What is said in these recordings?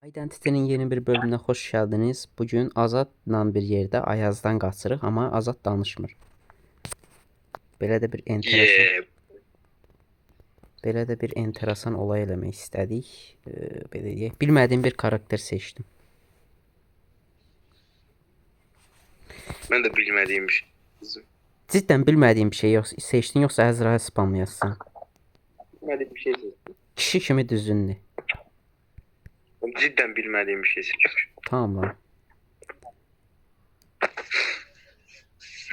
Identity'nin yeni bir bölümüne hoş geldiniz. Bugün Azadla bir yerde Ayazdan qaçırıq, amma Azad danışmır. Belə də bir enteresan, Yeah. belə də bir enteresan olay eləmək istədik. Belə deyək, bilmədiyim bir karakter seçdim. Ben de bilmediğim bir şey. Cidden bilmədiyim bir şey seçdin yoxsa Əzrail spamlayasın? Bilmediğim bir şey seçtim. Kişi kimi düzündür. Cidden bilmediğim bir şey seçmiş. Tamam lan.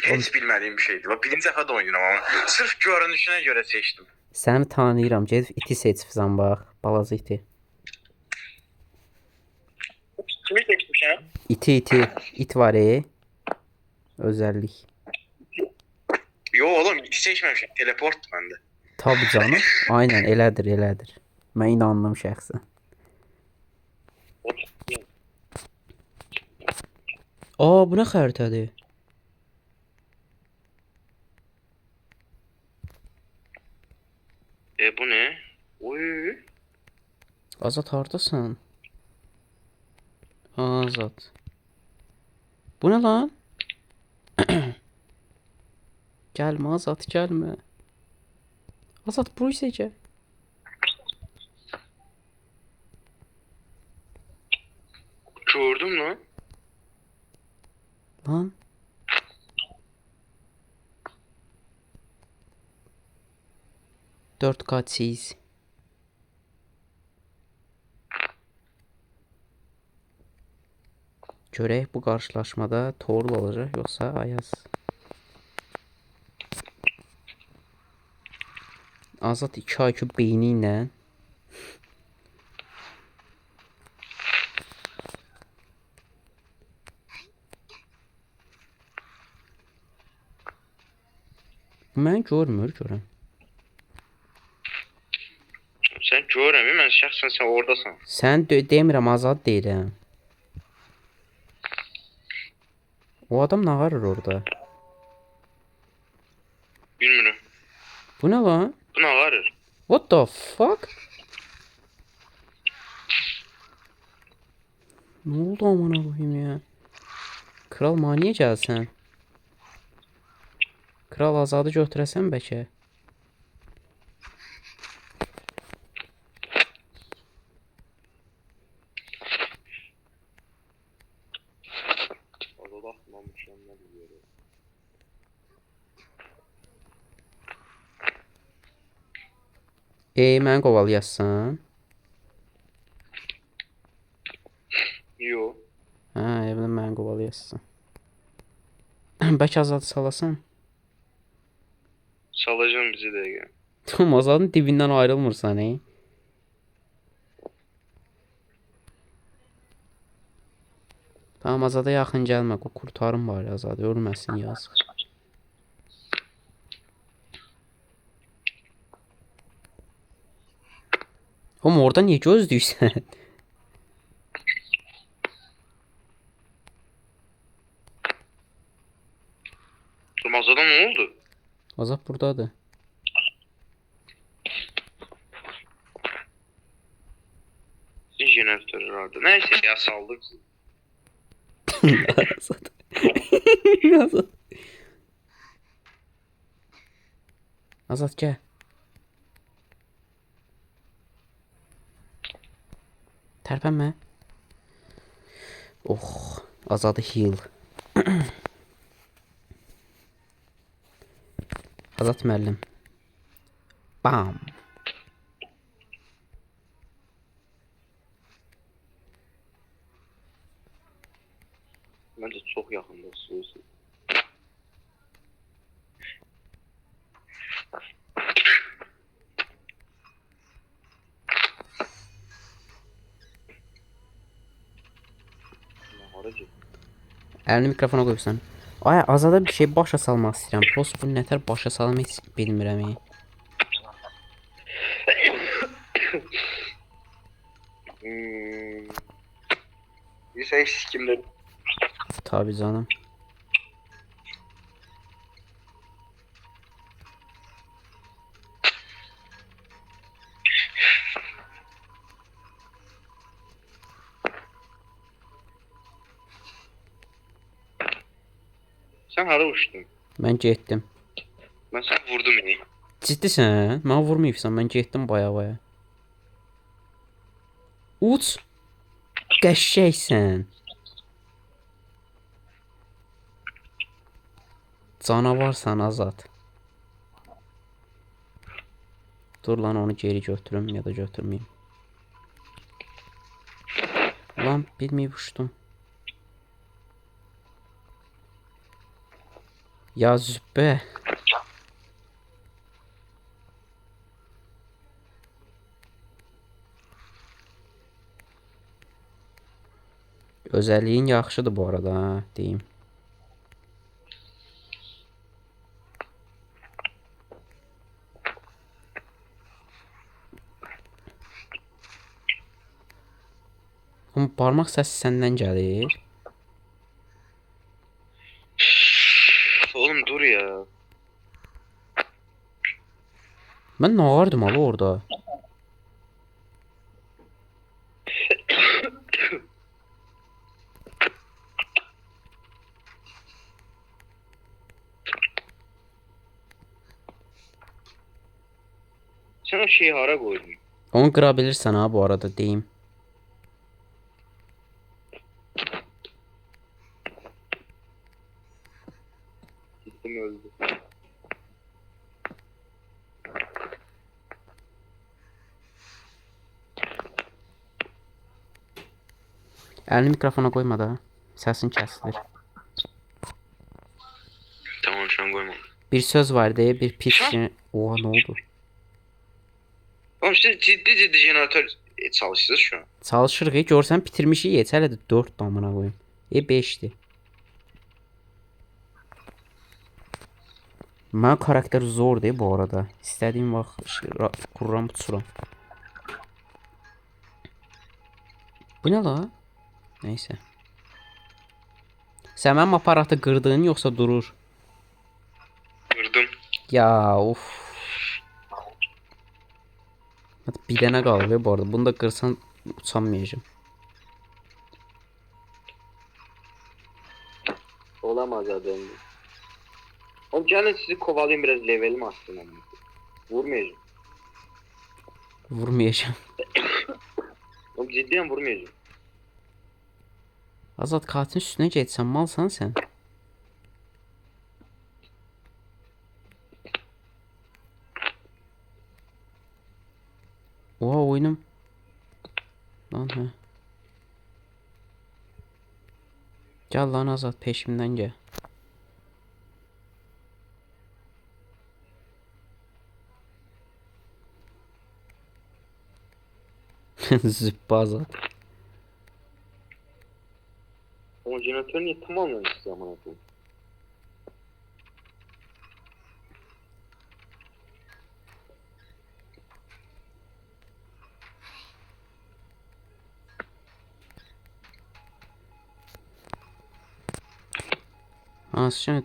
Hiç bilmediğim bir şeydi. Bak birinci defa da oynuyorum ama. Sırf görünüşüne göre seçtim. Səni tanıyıram. Gedib iti seçibsən bax, balaca iti. Kimi seçmiş ha? İti. İt var özellik. Yo oğlum hiç seçmemişim. Teleport bende. Tabii canım. Aynen elədir. Mən inandım şəxsən. Bu nə xəritədir? Bu ne? Oy. Azad hardasan? Azad. Bu ne lan? Gelme Azad gelme. Azad buraya gel. Gördüm lan. Lan. Dört k cheese. Görək bu qarşılaşmada Torul olacaq yoxsa Ayaz. Azad 2 IQ beyni ilə mən görürəm. Sen göremiyorum. Ben şahsen sen oradasın. Sən demirəm Azad deyirəm. O adam nə qarır orada? Bilmiyorum. Bu ne lan? Bu ne var? What the fuck? Ne oldu amına koyayım ya? Kral maniye gəlsən. Kral Azadı götürəsən bəlkə. Məni qovalayassan? Yo. Hə, evdən məni qovalayassan. Bəlkə Azadı salasan? Salacağım bizi de ya. Tam Azadın dibindən ayrılmırsan, Tamam Azada yaxın gəlmə, qurtarın bari Azadı, ölməsin yazıq. Oğlum orada niye gözlüysən? Ramazan'da ne oldu? Azad buradadır. Jeneratör herhalde. Neyse ya saldık. Azad. Azad. Azad gel. Tərpənmə. Oh, Azadı heal. Azad müəllim. Bam. Bence çok yakında Susi. Əlini mikrofona qoyursan. Ay, Azada bir şey başa salmaq istəyirəm. Prost bu nətər başa salım heç bilmirəm. Lise kimde? Tabii canım. Sən hara uçdun? Mən getdim. Mən səni vurdum indi. Ciddisən? Mən vurmayıbsan. Mən getdim baya. Uç. Qəşşəksən. Canavarsan Azad. Dur lan onu geri götürüm ya da götürmeyeyim. Lan bilmeyip uçtum. Ya züppe. Özelliğin yaxşıdır bu arada ha, deyim. Ama parmak səsi səndən gəlir. Oğlum dur ya. Mən nə vardım abi orada? Sən o şeyi hara qoydun? Onu qıra bilirsən ha bu arada deyim. Gittim öldü. Əlini mikrofona qoyma da. Səsin kəsilir. Tamam şu an koymam. Bir söz var deyə bir pis şey... Oha ne oldu? Oğlum siz ciddi jeneratör çalışıyorsunuz şu an. Çalışırıq. Görsən bitirmişik. Heç hələ də 4 damına qoyum. 5'di. Mənim karakter zordur bu arada. İstədiyim vaxt qururam, uçuram. Bu nə la? Neyse. Sən mənim aparatı qırdın yoxsa durur? Kırdım. Ya of. Bir dənə qalır bu arada. Bunu da qırsan uçamayacağım. Olamaz adam. Oğlum gelin sizi kovalayayım biraz levelim aslında. Vurmayacağım. Vurmayacağım. Oğlum ciddiyen vurmayacağım. Azad katilin üstüne geçsən malsan sən. Oha oyunum. Lan hə. Gel lan Azad peşimden gel. Züppe Azad. Oğlum jeneratör niye tamamlamış zaman atayım?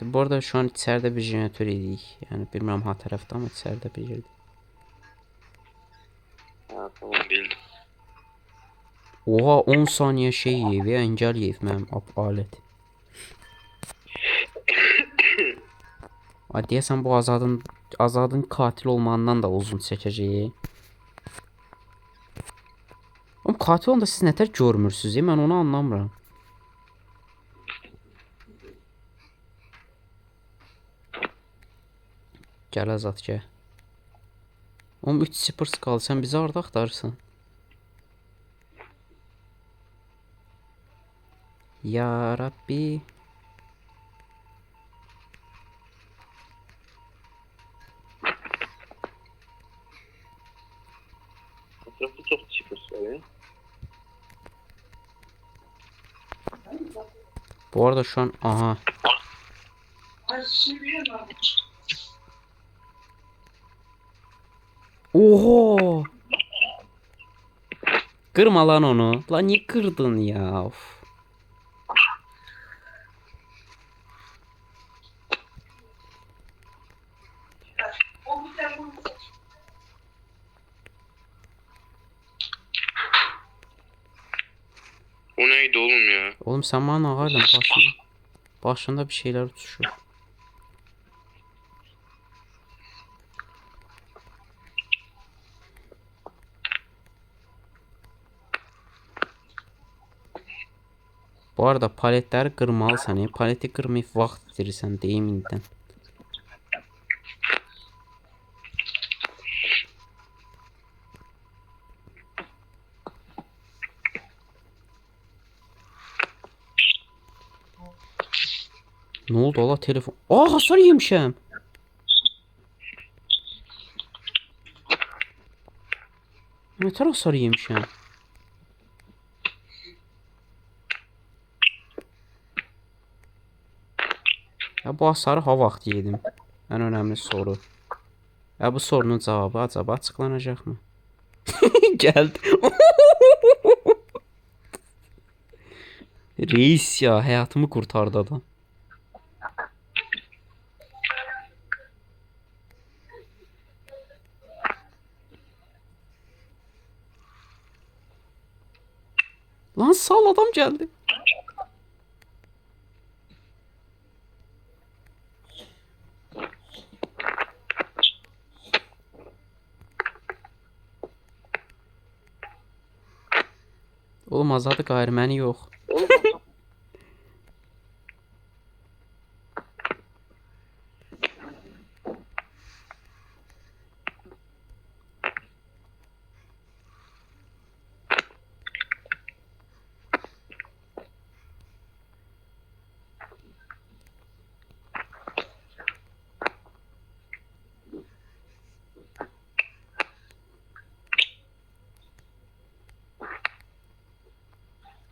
Bu arada şu an içeride bir jeneratör idik. Yani bilmem ha tarafta ama içeride bir yerde. Ha tamam bildim. Oha 10 saniye şey yiyip ya engel yiyip mənim alet. Ay deyəsən bu Azadın katil olmağından da uzun çəkəcək. Oğlum katil olanda siz nətər görmürsünüz ya, mən onu anlamıram. Gəl Azad gəl. Oğlum 3-0 qaldı, sən bizi harda axtarırsan? Ya Rabbi. Etrafta çok çıkmış var ya. Bu arada şu an aha. Oho. Kırma lan onu. Lan niye kırdın ya? Of. O neydi oğlum ya? Oğlum sen bana ağardın başında bir şeyler uçuşuyor. Bu arada paletləri qırmalısan. Paleti qırmayıb vaxt itirirsən deyim indidən. Ne oldu ola telefon? Aa, hasar yemişəm. Ne tər hasar yemişəm? Ya bu hasarı ha vaxt yedim. En önemli soru. Ya bu sorunun cevabı acaba açıklanacak mı? Geldi. Reis ya, hayatımı kurtardı adam. Lan sal, adam geldi. Oğlum Azadı qayrməni yox. Oğlum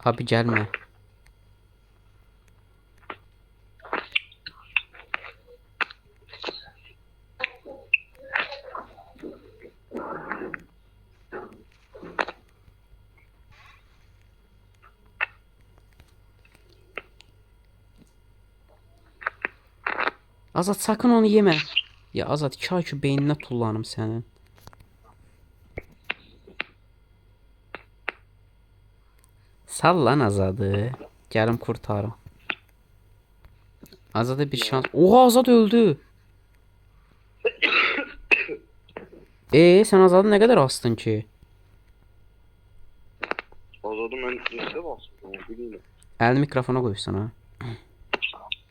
Abi gelme. Azat sakın onu yeme. Ya Azat, 2 IQ beynine tullanım senin. Sal lan Azadı. Gəlim kurtarım. Azada bir şans. Oha, Azad öldü. Sen Azad'ı ne kadar astın ki? Azadı mən neçə basmışam, bilmirəm. Elini mikrofona koysan ha.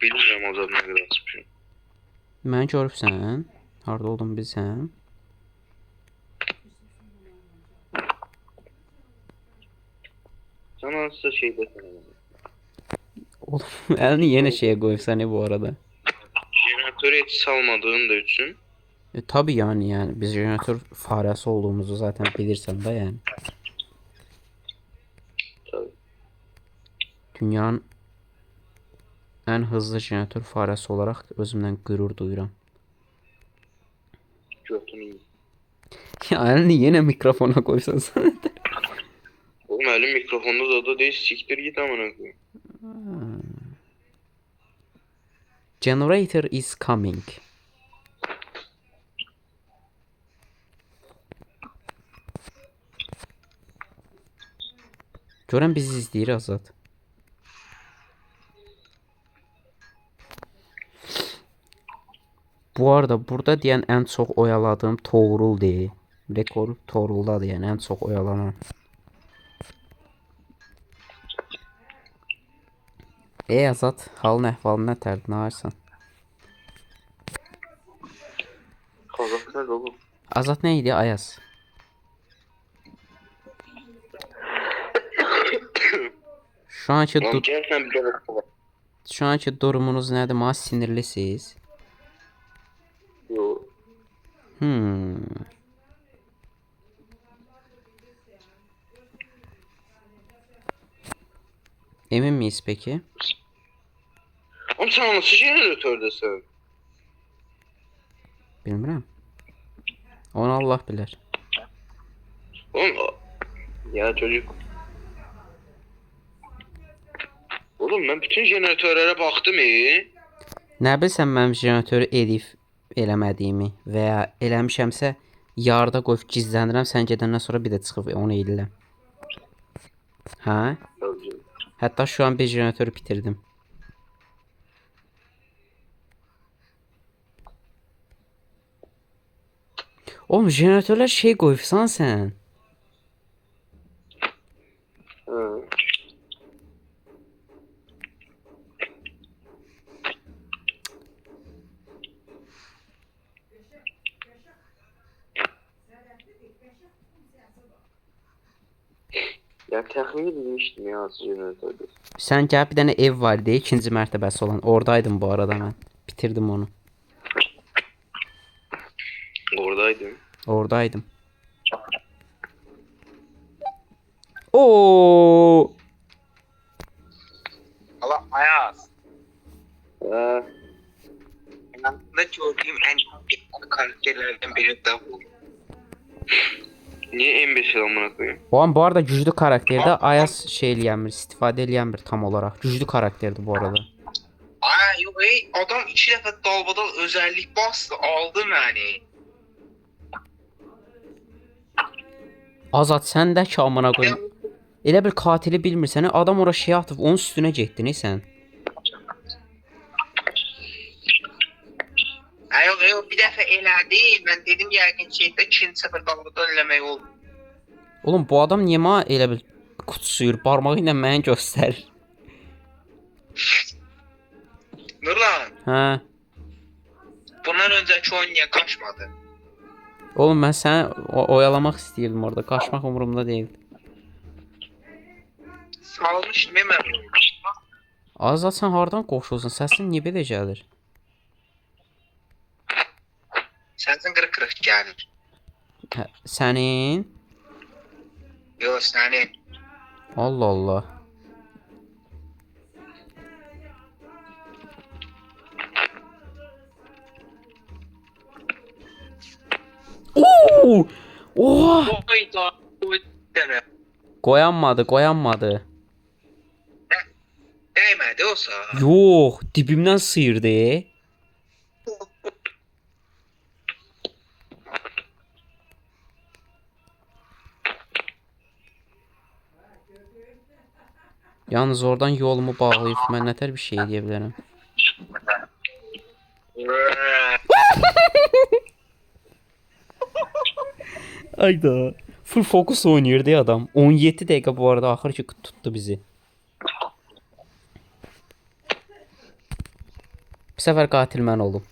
Bilmirəm Azadı nə qədər basmışam. Məni görübsən. Harda oldum bilsən. Sən hansısa şeydəsən. Oğlum elini yine şeye koysan bu arada. Jeneratörü heç salmadığın da üçün. Tabii yani biz jeneratör faresi olduğumuzu zaten bilirsen de yani. Tabii. Dünyanın en hızlı jeneratör faresi olarak özümden gurur duyuram. Götünü yiyeyim. Ya elini yine mikrofona koysan sana. Oğlum elim mikrofonda zaten değil, siktir git amına koyayım. Generator is coming. Görən bizi izləyir Azad. Bu arada burada deyən ən çox oyaladığım Toğrul deyil. Rekor Toğruldadır, yəni ən çox oyalanan. Azad, halın əhvalın nətərdir, nə arsan? Kazak nerede oğlum? Azad nə idi, Ayaz? Lan gel sen bir de bak. Şu anki durumunuz nədir? Mənə sinirlisiniz. Yo. Emin miyiz peki? Oğlum sen nasıl jeneratördesin? Bilmirəm. Onu Allah bilər. Oğlum ya çocuk. Oğlum ben bütün jeneratörlere baktım Nə bilsən mənim jeneratörü edib eləmədiyimi və ya eləmişəmsə yarda qoyub gizlənirəm, sən gedəndən sonra bir də çıxıb onu edirəm. Hə? Hətta şu an bir jeneratörü bitirdim. Oğlum jeneratörlər şey qoyubsan sən. Ya təxmini bilmişdim ya hansı jeneratördə. Sən gəl bir dənə ev var deyə ikinci mərtəbəsi olan. Oradaydım bu arada mən. Bitirdim onu. Oradaydım. Oradaydım. Oo! Allah Ayaz. Hə. Hayatımda gördüğüm en çok karakterlerden biri de bu. Niyə M5 amına koyayım? Bu arada güclü karakterdə Ayaz şey eləyəmir, istifadə eləyəmir tam olaraq. Güclü karakterdir bu arada. Ay yok adam 2 defa dalbadal özellik bastı aldı yani. Azad sən də ki amına qoyum. Elə bir katili bilmirsən, adam ora şey atıb onun üstünə getdin sən. Ay yok bir defa elədi ben dedim yəqin şeydə 2-ci səfər dalbadal eləmək oldu. Oğlum bu adam niyə mənə elə bir kutsuyur, barmağı ilə mənə göstərir. Nurlan Hə. bundan önceki oyun niye kaçmadı? Oğlum mən səni oyalamaq istəyirdim orada. Qaçmaq umurumda deyildi. Salmışdım hemen. Azad sən hardan qoşulsun? Səsin niyə belə gəlir? Sensin kırık kırık gelir. Hə, sənin? Yok senin. Allah Allah. Oo! Oha! Oydu. Deme. Qoyanmadı. Değmedi olsa. Yox, dibimdən sıyırdı. Yalnız oradan yolumu bağlayıb mən nətər bir şey edə bilərəm. Ayda. Full fokus oynayırdı adam. 17 dəqiqə bu arada axır ki tutdu bizi. Bu səfər qatil mən oldum.